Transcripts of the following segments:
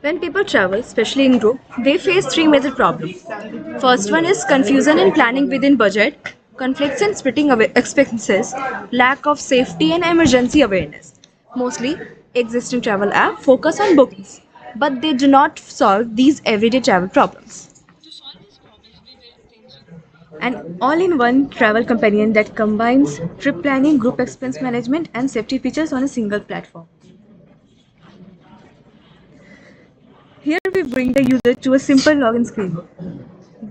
When people travel, especially in group, they face three major problems. First one is confusion in planning within budget, conflicts in splitting away expenses, lack of safety and emergency awareness. Mostly, existing travel apps focus on bookings, but they do not solve these everyday travel problems. An all-in-one travel companion that combines trip planning, group expense management, and safety features on a single platform. Here we bring the user to a simple login screen.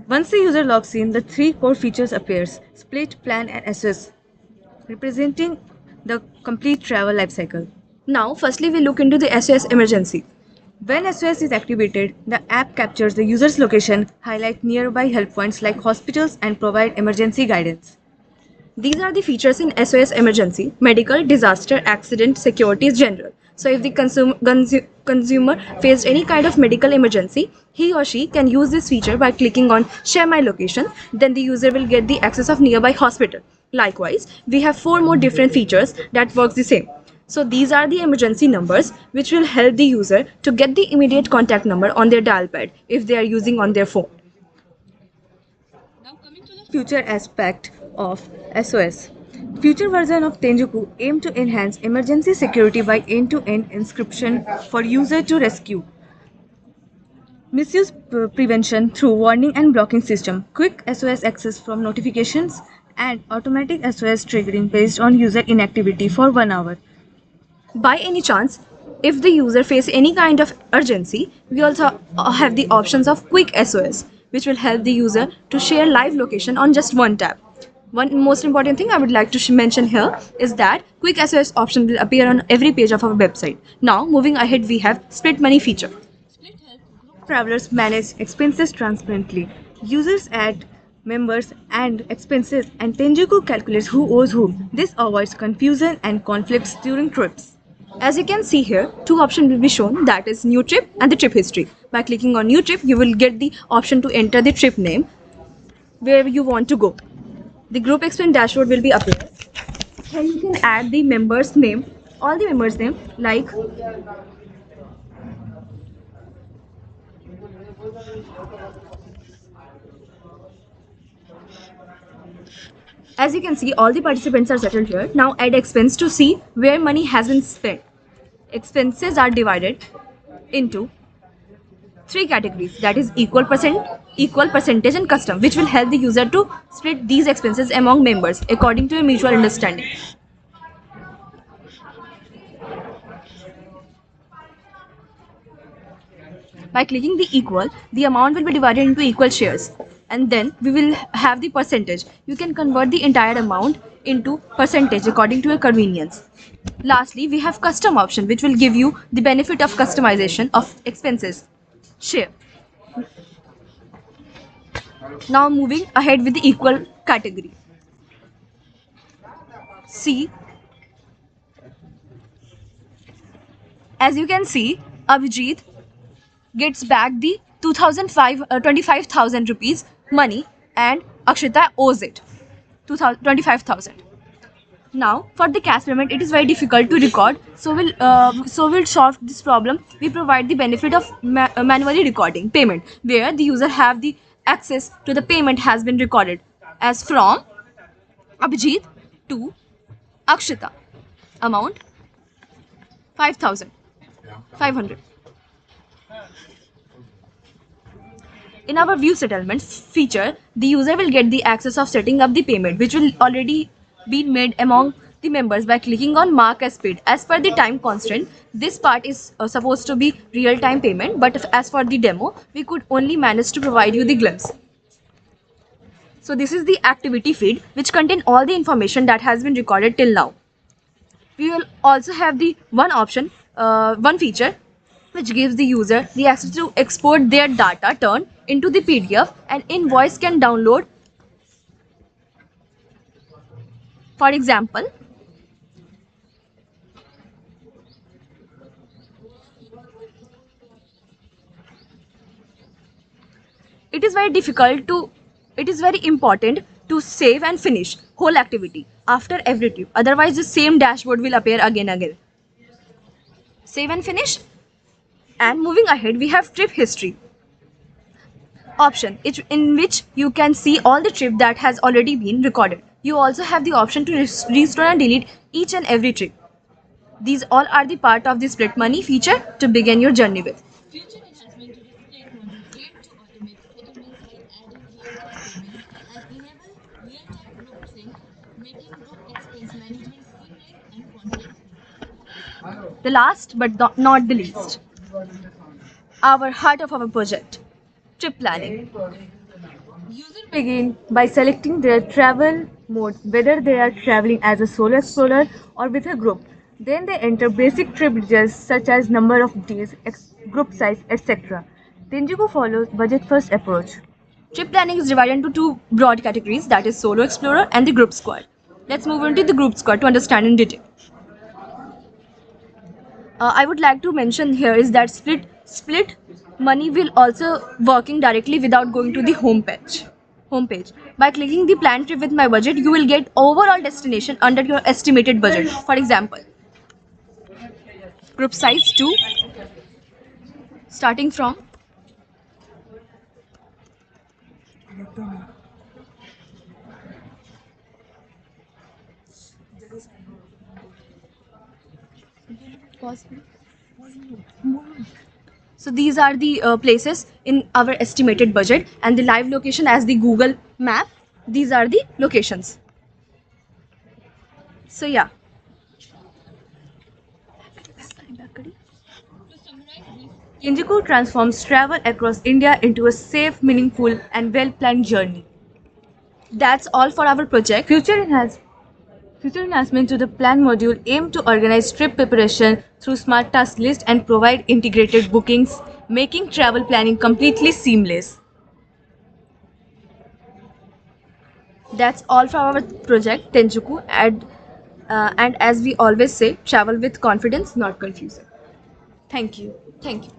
Once the user logs in, the three core features appears: split, plan, and assess, representing the complete travel lifecycle. Now, firstly, we look into the SOS emergency. When SOS is activated, the app captures the user's location, highlight nearby help points like hospitals, and provide emergency guidance. These are the features in SOS emergency: medical, disaster, accident, security, general. So if the consumer faced any kind of medical emergency, he or she can use this feature by clicking on share my location. Then the user will get the access of nearby hospital. Likewise, we have four more different features that works the same. So these are the emergency numbers which will help the user to get the immediate contact number on their dial pad if they are using on their phone. Future aspect of SOS. Future version of Tenjoku aim to enhance emergency security by end-to-end encryption for user to rescue. Misuse prevention through warning and blocking system, quick SOS access from notifications, and automatic SOS triggering based on user inactivity for 1 hour. By any chance, if the user face any kind of urgency, we also have the options of quick SOS, which will help the user to share live location on just one tap. One most important thing I would like to mention here is that quick SOS option will appear on every page of our website. Now, moving ahead, we have split money feature. Travelers manage expenses transparently. Users add members and expenses, and Tenjoku calculates who owes whom. This avoids confusion and conflicts during trips. As you can see here, two options will be shown, that is new trip and the trip history. By clicking on new trip, you will get the option to enter the trip name where you want to go. The group expense dashboard will be appear. Here you can add the members name, all the members name like as you can see, all the participants are settled here. Now add expense to see where money has been spent. Expenses are divided into three categories, that is equal percent, equal percentage, and custom, which will help the user to split these expenses among members according to a mutual understanding. By clicking the equal, the amount will be divided into equal shares, and then we will have the percentage. You can convert the entire amount into percentage according to your convenience. Lastly, we have custom option, which will give you the benefit of customization of expenses share. Now moving ahead with the equal category. See, as you can see, Abhijit gets back the 25,000 rupees money, and Akshita owes it 25,000. Now, for the cash payment, it is very difficult to record. So we'll solve this problem. We provide the benefit of manually recording payment, where the user have the access to the payment has been recorded as from Abhijit to Akshita. Amount 5,500. In our view settlements feature, the user will get the access of setting up the payment, which will already be made among the members by clicking on mark as paid. As per the time constraint, this part is supposed to be real-time payment, but as for the demo, we could only manage to provide you the glimpse. So this is the activity feed, which contain all the information that has been recorded till now. We will also have the one feature which gives the user the access to export their data turned into the PDF, and invoice can download. For example, it is very important to save and finish whole activity after every trip. Otherwise, the same dashboard will appear again. Save and finish. And moving ahead, we have trip history option, in which you can see all the trip that has already been recorded. You also have the option to restore and delete each and every trip. These all are the part of the split money feature to begin your journey with. Future enhancement to the split module aim to automate settlements by adding real-time payments and enable real-time group sync, making group expense management seamless and conflict-free. The last but not the least, our heart of our project, trip planning. Users begin by selecting their travel mode, whether they are traveling as a solo explorer or with a group. Then they enter basic trip details such as number of days, group size, etc. Tenjiku follows budget first approach. Trip planning is divided into two broad categories, that is solo explorer and the group squad. Let's move into the group squad to understand in detail. I would like to mention here is that split money will also working directly without going to the homepage. By clicking the plan trip with my budget, you will get overall destination under your estimated budget. For example, group size 2 starting from so these are the places in our estimated budget, and the live location as the Google map. These are the locations. So yeah. Injico transforms travel across India into a safe, meaningful, and well-planned journey. That's all for our project. Future enhancement to the plan module aim to organize trip preparation through smart task list and provide integrated bookings, making travel planning completely seamless. That's all for our project Tenjuku, and as we always say, travel with confidence, not confusion. Thank you. Thank you.